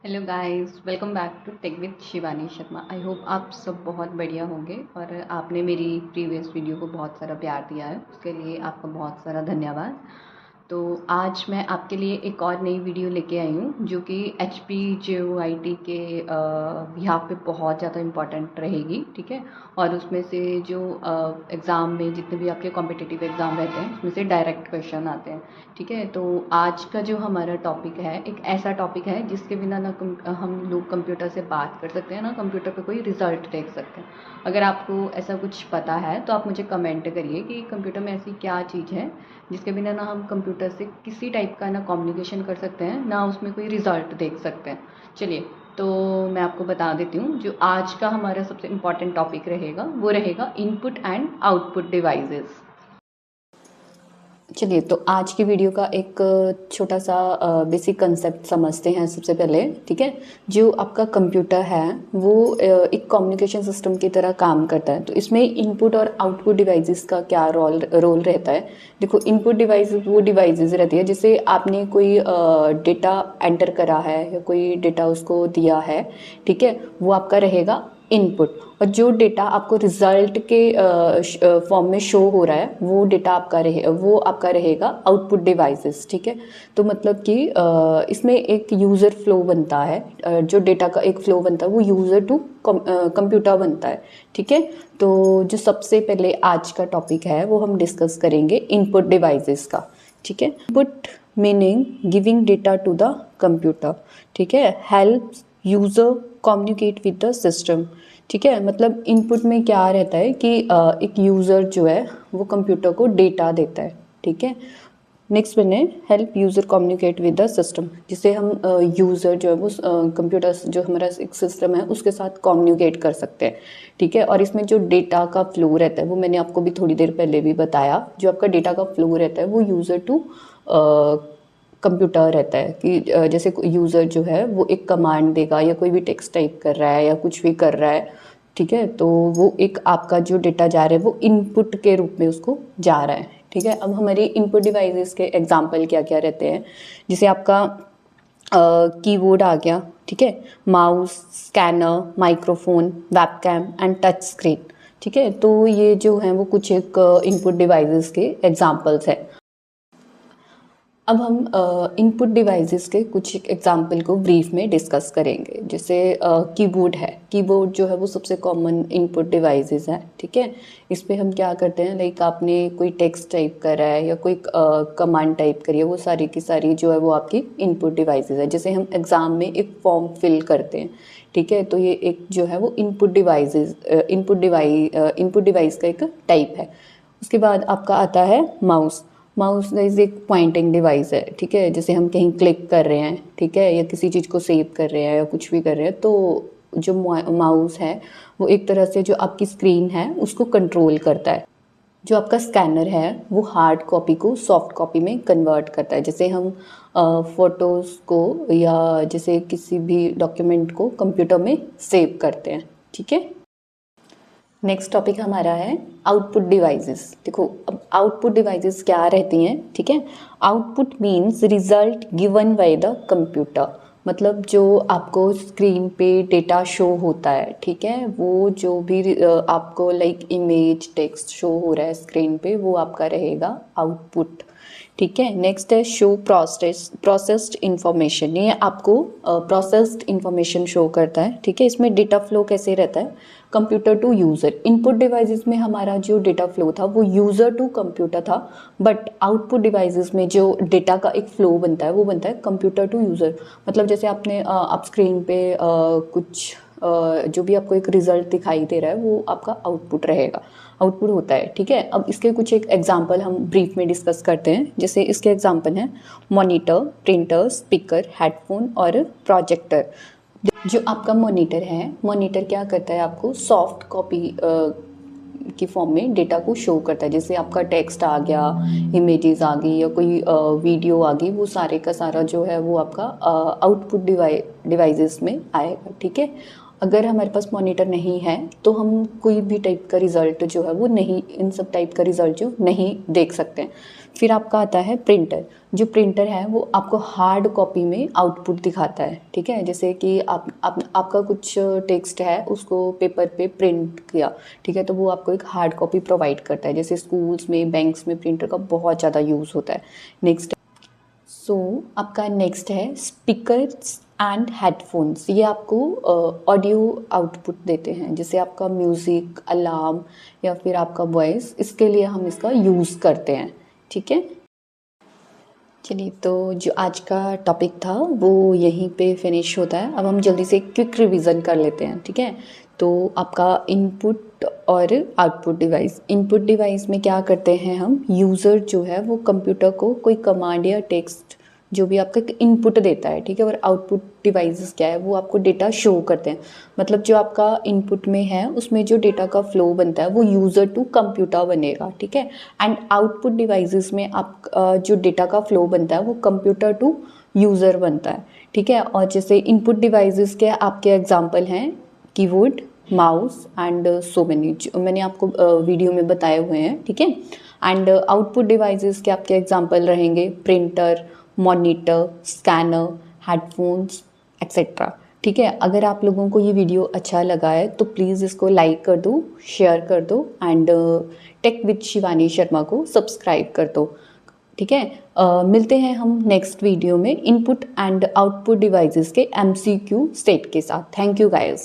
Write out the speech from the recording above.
Hello guys, welcome back to tech with Shivani Sharma. I hope आप सब बहुत बढ़िया होंगे और आपने मेरी प्रीवियस वीडियो को बहुत सारा प्यार दिया है, उसके लिए आपका बहुत सारा धन्यवाद। तो आज मैं आपके लिए एक और नई वीडियो लेके आई हूँ जो कि एच पी JOIT के यहाँ पे बहुत ज़्यादा इम्पॉर्टेंट रहेगी, ठीक है। और उसमें से जो एग्ज़ाम में जितने भी आपके कॉम्पिटिटिव एग्ज़ाम रहते हैं उसमें से डायरेक्ट क्वेश्चन आते हैं, ठीक है। तो आज का जो हमारा टॉपिक है एक ऐसा टॉपिक है जिसके बिना ना हम लोग कंप्यूटर से बात कर सकते हैं ना कंप्यूटर पे कोई रिजल्ट देख सकते हैं। अगर आपको ऐसा कुछ पता है तो आप मुझे कमेंट करिए कि कंप्यूटर में ऐसी क्या चीज़ है जिसके बिना ना हम कंप्यूटर से किसी टाइप का ना कम्युनिकेशन कर सकते हैं ना उसमें कोई रिजल्ट देख सकते हैं। चलिए, तो मैं आपको बता देती हूँ जो आज का हमारा सबसे इम्पॉर्टेंट टॉपिक रहेगा वो रहेगा इनपुट एंड आउटपुट डिवाइसेस। चलिए, तो आज की वीडियो का एक छोटा सा बेसिक कंसेप्ट समझते हैं सबसे पहले, ठीक है। जो आपका कंप्यूटर है वो एक कम्युनिकेशन सिस्टम की तरह काम करता है। तो इसमें इनपुट और आउटपुट डिवाइसेस का क्या रोल रहता है। देखो, इनपुट डिवाइस वो डिवाइसेस रहती है जिससे आपने कोई डेटा एंटर करा है या कोई डेटा उसको दिया है, ठीक है, वो आपका रहेगा इनपुट। और जो डेटा आपको रिजल्ट के फॉर्म में शो हो रहा है वो डेटा आपका रहेगा आउटपुट डिवाइसेस, ठीक है। तो मतलब कि इसमें एक यूज़र फ्लो बनता है, जो डेटा का एक फ्लो बनता है वो यूज़र टू कंप्यूटर बनता है, ठीक है। तो जो सबसे पहले आज का टॉपिक है वो हम डिस्कस करेंगे इनपुट डिवाइसेस का, ठीक है। Input meaning giving data to the computer, ठीक है, help user communicate with the system, ठीक है। मतलब इनपुट में क्या रहता है कि एक यूज़र जो है वो कंप्यूटर को डेटा देता है, ठीक है। नेक्स्ट बने help user communicate with the system, जिसे हम यूज़र जो है वो कंप्यूटर जो हमारा एक सिस्टम है उसके साथ कम्युनिकेट कर सकते हैं, ठीक है। और इसमें जो डेटा का फ्लो रहता है वो मैंने आपको भी थोड़ी देर पहले भी बताया। जो आपका डेटा का फ्लो रहता है वो यूज़र टू कंप्यूटर रहता है कि जैसे यूज़र जो है वो एक कमांड देगा या कोई भी टेक्स्ट टाइप कर रहा है या कुछ भी कर रहा है, ठीक है। तो वो एक आपका जो डेटा जा रहा है वो इनपुट के रूप में उसको जा रहा है, ठीक है। अब हमारी इनपुट डिवाइसेस के एग्जांपल क्या क्या रहते हैं, जैसे आपका कीबोर्ड आ गया, ठीक है, mouse, scanner, microphone, webcam and touch screen, ठीक है। तो ये जो हैं वो कुछ एक इनपुट डिवाइसेस के एग्जांपल्स हैं। अब हम इनपुट डिवाइसेस के कुछ एग्जाम्पल को ब्रीफ में डिस्कस करेंगे। जैसे कीबोर्ड है, कीबोर्ड जो है वो सबसे कॉमन इनपुट डिवाइसेस है, ठीक है। इस पे हम क्या करते हैं, लाइक आपने कोई टेक्स्ट टाइप करा है या कोई कमांड टाइप करी है, वो सारी की सारी जो है वो आपकी इनपुट डिवाइसेस है। जैसे हम एग्ज़ाम में एक फॉर्म फिल करते हैं, ठीक है, तो ये एक जो है वो इनपुट डिवाइस का एक टाइप है। उसके बाद आपका आता है माउस। माउस गाइस एक पॉइंटिंग डिवाइस है, ठीक है। जैसे हम कहीं क्लिक कर रहे हैं, ठीक है, या किसी चीज़ को सेव कर रहे हैं या कुछ भी कर रहे हैं, तो जो माउस है वो एक तरह से जो आपकी स्क्रीन है उसको कंट्रोल करता है। जो आपका स्कैनर है वो हार्ड कॉपी को सॉफ्ट कॉपी में कन्वर्ट करता है। जैसे हम फ़ोटोज़ को या जैसे किसी भी डॉक्यूमेंट को कंप्यूटर में सेव करते हैं, ठीक है। नेक्स्ट टॉपिक हमारा है आउटपुट डिवाइसेस। देखो, अब आउटपुट डिवाइसेस क्या रहती हैं, ठीक है। Output means result given by the computer, मतलब जो आपको स्क्रीन पे डेटा शो होता है, ठीक है, वो जो भी आपको लाइक इमेज टेक्स्ट शो हो रहा है स्क्रीन पे वो आपका रहेगा आउटपुट, ठीक है। नेक्स्ट है शो प्रोसेस्ड इंफॉर्मेशन, ये आपको प्रोसेस्ड इंफॉर्मेशन शो करता है, ठीक है। इसमें डेटा फ्लो कैसे रहता है, computer to user. Input devices में हमारा जो डेटा फ्लो था वो यूज़र टू कंप्यूटर था, बट आउटपुट डिवाइसेस में जो डेटा का एक फ्लो बनता है वो बनता है कंप्यूटर टू यूज़र। मतलब जैसे आपने आप स्क्रीन पे कुछ जो भी आपको एक रिजल्ट दिखाई दे रहा है वो आपका आउटपुट रहेगा, आउटपुट होता है, ठीक है। अब इसके कुछ एक एग्जांपल हम ब्रीफ में डिस्कस करते हैं। जैसे इसके एग्जांपल हैं मॉनिटर, प्रिंटर, स्पीकर, हेडफोन और प्रोजेक्टर। जो आपका मॉनिटर है, मॉनिटर क्या करता है, आपको सॉफ्ट कॉपी की फॉर्म में डेटा को शो करता है। जैसे आपका टेक्स्ट आ गया, इमेजेस आ गई या कोई वीडियो आ गई, वो सारे का सारा जो है वो आपका आउटपुट डिवाइसेस में आएगा, ठीक है। अगर हमारे पास मॉनिटर नहीं है तो हम कोई भी टाइप का रिज़ल्ट जो है वो नहीं, इन सब टाइप का रिज़ल्ट जो नहीं देख सकते हैं। फिर आपका आता है प्रिंटर। जो प्रिंटर है वो आपको हार्ड कॉपी में आउटपुट दिखाता है, ठीक है। जैसे कि आपका कुछ टेक्स्ट है, उसको पेपर पे प्रिंट किया, ठीक है, तो वो आपको एक हार्ड कॉपी प्रोवाइड करता है। जैसे स्कूल्स में, बैंक्स में प्रिंटर का बहुत ज़्यादा यूज़ होता है। नेक्स्ट आपका नेक्स्ट है स्पीकर्स एंड हेडफोन्स। ये आपको ऑडियो आउटपुट देते हैं, जैसे आपका म्यूज़िक, अलार्म या फिर आपका वॉइस, इसके लिए हम इसका यूज़ करते हैं, ठीक है। चलिए, तो जो आज का टॉपिक था वो यहीं पे फिनिश होता है। अब हम जल्दी से क्विक रिवीजन कर लेते हैं, ठीक है। तो आपका इनपुट और आउटपुट डिवाइस। इनपुट डिवाइस में क्या करते हैं हम, यूज़र जो है वो कंप्यूटर को कोई कमांड या टेक्स्ट जो भी आपका इनपुट देता है, ठीक है। और आउटपुट डिवाइसेस क्या है, वो आपको डेटा शो करते हैं। मतलब जो आपका इनपुट में है उसमें जो डेटा का फ्लो बनता है वो यूज़र टू कंप्यूटर बनेगा, ठीक है। एंड आउटपुट डिवाइसेस में आप जो डेटा का फ्लो बनता है वो कंप्यूटर टू यूज़र बनता है, ठीक है। और जैसे इनपुट डिवाइसेस के आपके एग्जांपल हैं keyboard, mouse and so many, जो मैंने आपको वीडियो में बताए हुए हैं, ठीक है। एंड आउटपुट डिवाइसेस के आपके एग्जांपल रहेंगे printer, monitor, scanner, headphones etcetera, ठीक है। अगर आप लोगों को ये वीडियो अच्छा लगा है तो प्लीज़ इसको लाइक कर दो, शेयर कर दो and tech with Shivani Sharma को सब्सक्राइब कर दो, ठीक है। मिलते हैं हम नेक्स्ट वीडियो में इनपुट एंड आउटपुट डिवाइसेस के MCQ सेट के साथ। Thank you guys.